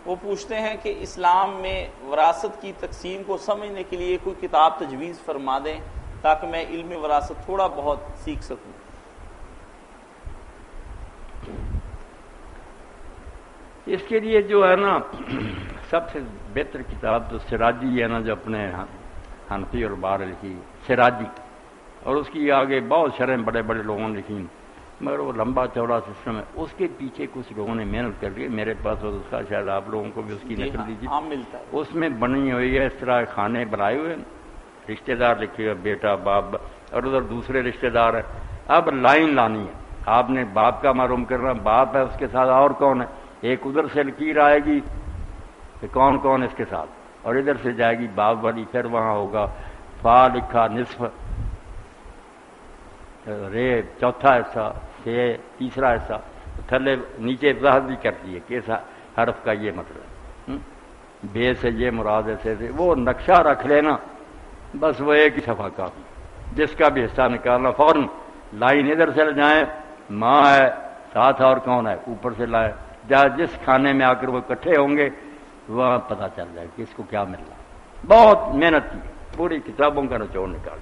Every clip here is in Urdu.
وہ پوچھتے ہیں کہ اسلام میں وراثت کی تقسیم کو سمجھنے کے لیے کوئی کتاب تجویز فرما دیں تاکہ میں علم وراثت تھوڑا بہت سیکھ سکوں۔ اس کے لیے جو ہے نا سب سے بہتر کتاب تو سراجی ہے نا، جو اپنے حنفی اور بار لکھی سراجی، اور اس کی آگے بہت شرح بڑے بڑے لوگوں نے لکھی، مگر وہ لمبا چوڑا سسٹم ہے، اس کے پیچھے کچھ لوگوں نے محنت کر لی۔ میرے پاس اس کا شاید آپ لوگوں کو بھی اس کی نقل دیجیے، ملتا ہے۔ اس میں بنی ہوئی ہے اس طرح کھانے بنائے ہوئے، رشتہ دار لکھے ہوئے، بیٹا باپ اور ادھر دوسرے رشتہ دار ہیں۔ اب لائن لانی ہے، آپ نے باپ کا معلوم کرنا، باپ ہے اس کے ساتھ اور کون ہے، ایک ادھر سے لکیر آئے گی کہ کون کون اس کے ساتھ، اور ادھر سے جائے گی باپ والی، پھر وہاں ہوگا فا لکھا نصف، رے چوتھا حصہ، سے تیسرا حصہ، تھلے نیچے وضاحت بھی کرتی ہے کہ اس حرف کا یہ مطلب، بے سے یہ مراد ہے، سے وہ نقشہ رکھ لینا، بس وہ ایک ہی صفحہ کافی، جس کا بھی حصہ نکالنا فوراً لائن ادھر سے جائیں، ماں ہے ساتھ اور کون ہے اوپر سے لائے، جس کھانے میں آ کر وہ اکٹھے ہوں گے وہاں پتہ چل جائے کہ اس کو کیا مل رہا۔ بہت محنت کی، پوری کتابوں کا نچوڑ نکال۔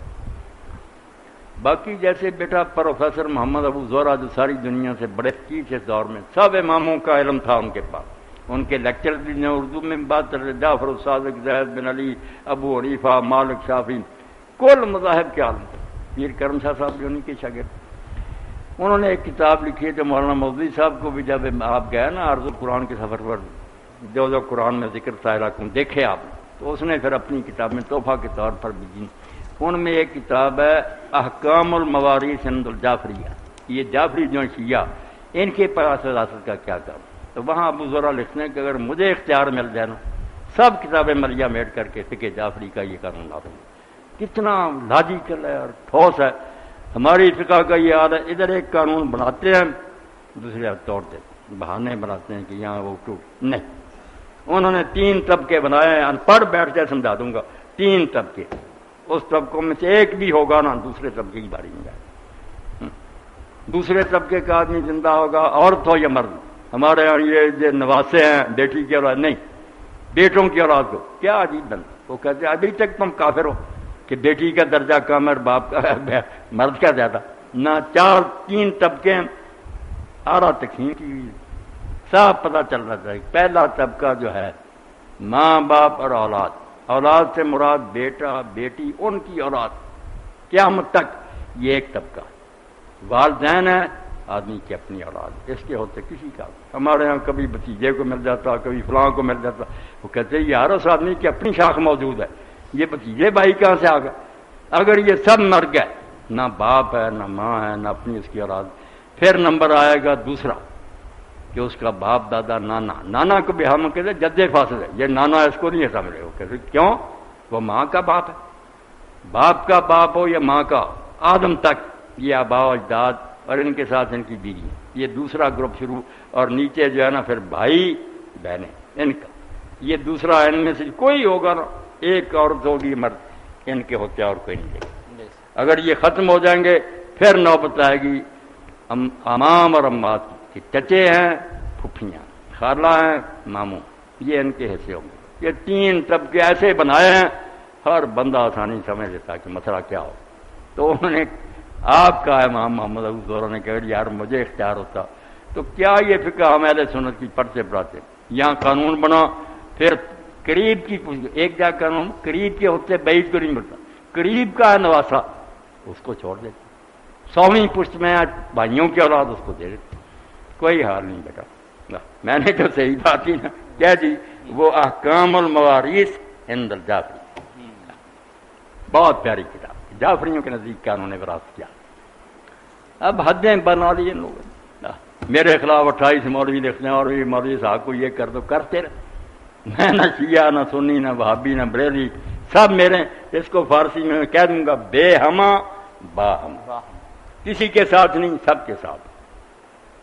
باقی جیسے بیٹا پروفیسر محمد ابو زہرا جو ساری دنیا سے بڑے چیف اس دور میں، سب اماموں کا علم تھا ان کے پاس، ان کے لیکچر بھی نے اردو میں بات کر رہے، جعفر الصادق، زید بن علی، ابو حنیفہ، مالک، شافعی، کل مذاہب کے عالم تھے۔ پیر کرم شاہ صاحب جو انہیں کے شاگرد، انہوں نے ایک کتاب لکھی ہے جو مولانا مودودی صاحب کو بھی جب آپ گئے نا عرض القرآن کے سفر پر، جو قرآن میں ذکر سائرہ کن دیکھے آپ نے، تو اس نے پھر اپنی کتاب میں تحفہ کے طور پر بھی دی۔ ان میں ایک کتاب ہے احکام الموارث عند الجعفریہ، یہ جعفری جو شیعہ ان کے پاس وراثت کا کیا کام، تو وہاں ابو زہرا لکھتے ہیں کہ اگر مجھے اختیار مل جائے نا سب کتابیں مرجع میٹ کر کے فقہ جعفری کا یہ قانون لا دوں، کتنا لاجیکل ہے اور ٹھوس ہے۔ ہماری فقہ کا یہ حال ہے، ادھر ایک قانون بناتے ہیں دوسرے توڑتے ہیں، بہانے بناتے ہیں کہ یہاں وہ ٹوٹ نہیں۔ انہوں نے 3 طبقے بنائے ہیں، ان پڑھ بیٹھ جائے سمجھا دوں گا، 3 طبقے، اس طبقوں میں سے ایک بھی ہوگا نا دوسرے طبقے کی باری میں جائے، دوسرے طبقے کا آدمی زندہ ہوگا، عورت ہو یا مرد۔ ہمارے یہاں یہ جو نواسے ہیں بیٹی کی اولاد نہیں، بیٹوں کی اولاد کو کیا عجیب بن، وہ کہتے ہیں ابھی تک تم کافر ہو کہ بیٹی کا درجہ کم ہے باپ کا مرد کا زیادہ نہ، 3 طبقے آرا تقسیم کی ہوئی، صاف پتہ چل رہا تھا۔ پہلا طبقہ جو ہے ماں باپ اور اولاد، اولاد سے مراد بیٹا بیٹی ان کی اولاد قیامت تک، یہ ایک طبقہ۔ والدین ہیں آدمی کی اپنی اولاد، اس کے ہوتے کسی کا، ہمارے ہاں کبھی بھتیجے کو مل جاتا، کبھی فلاں کو مل جاتا، وہ کہتے ہیں یار اس آدمی کی اپنی شاخ موجود ہے، یہ بھتیجے بھائی کہاں سے آ گئے؟ اگر یہ سب مر گئے، نہ باپ ہے نہ ماں ہے نہ اپنی اس کی اولاد، پھر نمبر آئے گا دوسرا کہ اس کا باپ دادا نانا، نانا کو بھی ہم کہتے ہیں جد فاصل ہے، یہ نانا اس کو نہیں سمجھ رہے، وہ کہتے کیوں؟ وہ ماں کا باپ ہے، باپ کا باپ ہو یا ماں کا، آدم تک یہ آبا و اجداد اور ان کے ساتھ ان کی بیوی، یہ دوسرا گروپ شروع، اور نیچے جو ہے نا پھر بھائی بہنیں ان کا، یہ دوسرا، ان میں سے کوئی ہوگا نا، ایک عورت ہوگی مرد، ان کے ہوتے اور کوئی نہیں دے۔ اگر یہ ختم ہو جائیں گے پھر نوبت آئے گی امام اور امات کی، چچے ہیں پھپھیاں، خالہ ہیں ماموں، یہ ان کے حصے ہوں گے۔ یہ 3 طبقے ایسے بنائے ہیں ہر بندہ آسانی سمجھ لیتا کہ مسئلہ کیا ہو۔ تو انہوں نے آپ کا امام محمد ابو زہرا نے کہا یار مجھے اختیار ہوتا تو کیا یہ فقہ ہم اہل سنت کی پڑھتے پڑھاتے، یہاں قانون بنا، پھر قریب کی ایک جگہ قانون قریب کے ہوتے بعید کو نہیں ملتا، قریب کا ہے نواسا اس کو چھوڑ دیتے، 100ویں پشت میں بھائیوں کی اولاد اس کو دے دیتے، کوئی حال نہیں بیٹا۔ میں نے تو صحیح بات ہی نا کیا جی، وہ احکام الموارث عند الجعفری، بہت پیاری کتاب، جعفریوں کے نزدیک قانون وراثت کیا۔ اب حدیں بنا لی ان لوگوں نے، میرے خلاف 28 مولوی لکھتے ہیں اور بھی مولوی صاحب کو یہ کر دو، کرتے رہے، میں نہ شیعہ نہ سنی نہ وہابی نہ بریلوی، سب میرے، اس کو فارسی میں کہہ دوں گا بے ہما با ہم، کسی کے ساتھ نہیں سب کے ساتھ،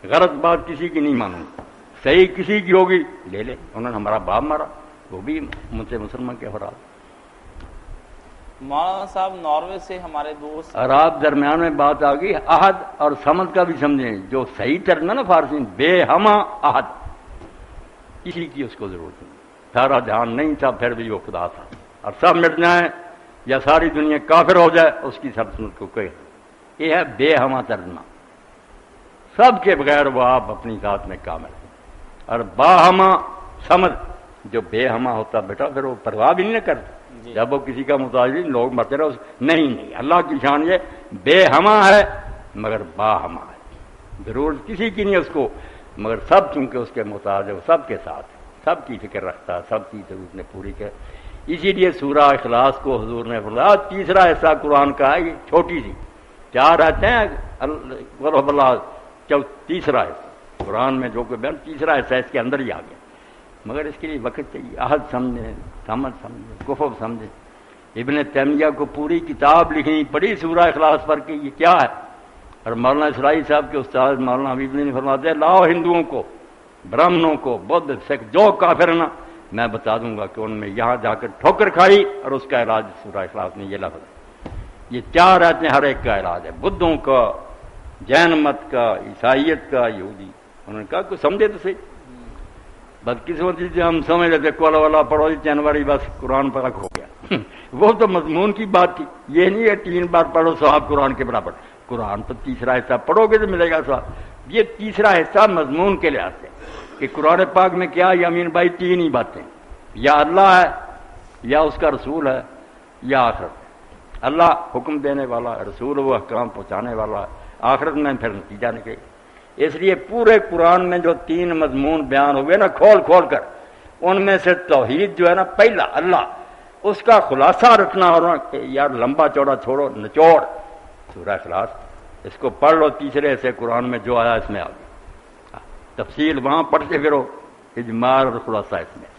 غلط بات کسی کی نہیں مانوں، صحیح کسی کی ہوگی لے لے، انہوں نے ہمارا باپ مارا وہ بھی مجھ سے مسلمان کے افراد۔ مولانا صاحب ناروے سے ہمارے دوست، اور آپ درمیان میں بات آ گئی عہد اور سمد کا بھی سمجھیں، جو صحیح ترجمہ نا فارسی میں بے ہما عہد، کسی کی اس کو ضرورت نہیں، سارا جہان نہیں تھا پھر بھی وہ خدا تھا، اور سب مٹ جائیں یا ساری دنیا کافر ہو جائے اس کی سلطنت کو کوئی، یہ ہے بے ہما ترجمہ، سب کے بغیر وہ آپ اپنی ذات میں کامل ہیں، اور باہما سمجھ، جو بے ہما ہوتا بیٹا پھر وہ پرواہ بھی نہیں کرتا، جب وہ کسی کا محتاج نہیں، لوگ مرتے رہے نہیں، اللہ کی شان یہ بے ہما ہے مگر باہما ہے، ضرورت کسی کی نہیں اس کو، مگر سب چونکہ اس کے محتاج ہے، وہ سب کے ساتھ ہے، سب کی فکر رکھتا ہے، سب کی ضرورت نے پوری کر، اسی لیے سورہ اخلاص کو حضور نے فرمایا تیسرا حصہ قرآن کا ہے، یہ چھوٹی سی 4 آیتیں ہیں، اللہ تیسرا حصہ قرآن میں جو کوئی بیان تیسرا حصہ اس کے اندر ہی آ گیا، مگر اس کے لیے وقت چاہیے، عہد سمجھیں، سمجھ سمجھیں، کفر سمجھیں۔ ابن تیمیہ کو پوری کتاب لکھنی پڑی سورہ اخلاص پر کہ یہ کیا ہے، اور مولانا اسرائیل صاحب کے استاد مولانا حبیب نے فرماتے ہیں لاؤ ہندوؤں کو، برہمنوں کو، بدھ سکھ جو کافر نا، میں بتا دوں گا کہ ان میں یہاں جا کر ٹھوکر کھائی اور اس کا علاج سورہ اخلاص میں یہ لفظ ہے، یہ 4 آیتیں ہر ایک کا علاج ہے، بدھوں کا، جین مت کا، عیسائیت کا، یہودی، انہوں نے کہا کوئی سمجھے تو صحیح، بدقسمتی سے ہم سمجھ لیتے کولا والا پڑھو جنوری بس قرآن پاک ہو گیا وہ تو مضمون کی بات تھی، یہ نہیں ہے 3 بار پڑھو ثواب قرآن کے برابر، قرآن تو تیسرا حصہ پڑھو گے تو ملے گا ثواب، یہ تیسرا حصہ مضمون کے لحاظ سے کہ قرآن پاک میں کیا یامین بھائی 3 ہی باتیں، یا اللہ ہے، یا اس کا رسول ہے، یا آخرت ہے، اللہ حکم دینے والا، رسول وہ احکام پہنچانے والا، آخرت میں پھر نتیجہ نکلے، اس لیے پورے قرآن میں جو 3 مضمون بیان ہوئے نا کھول کھول کر، ان میں سے توحید جو ہے نا پہلا اللہ، اس کا خلاصہ رکھنا اور کہ یار لمبا چوڑا چھوڑو، نچوڑ سورہ اخلاص، اس کو پڑھ لو تیسرے سے قرآن میں جو آیا اس میں آ گیا، تفصیل وہاں پڑھتے پھرو، اجمال اور خلاصہ اس میں۔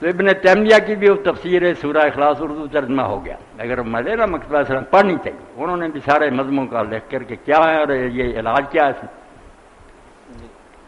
تو ابن تیمیہ کی بھی وہ تفسیر ہے سورہ اخلاص اردو ترجمہ ہو گیا، اگر مزے نا مکتبہ سلام پڑھنی چاہیے، انہوں نے بھی سارے مضمون کا لکھ کر کے کیا ہے اور یہ علاج کیا ہے اس میں،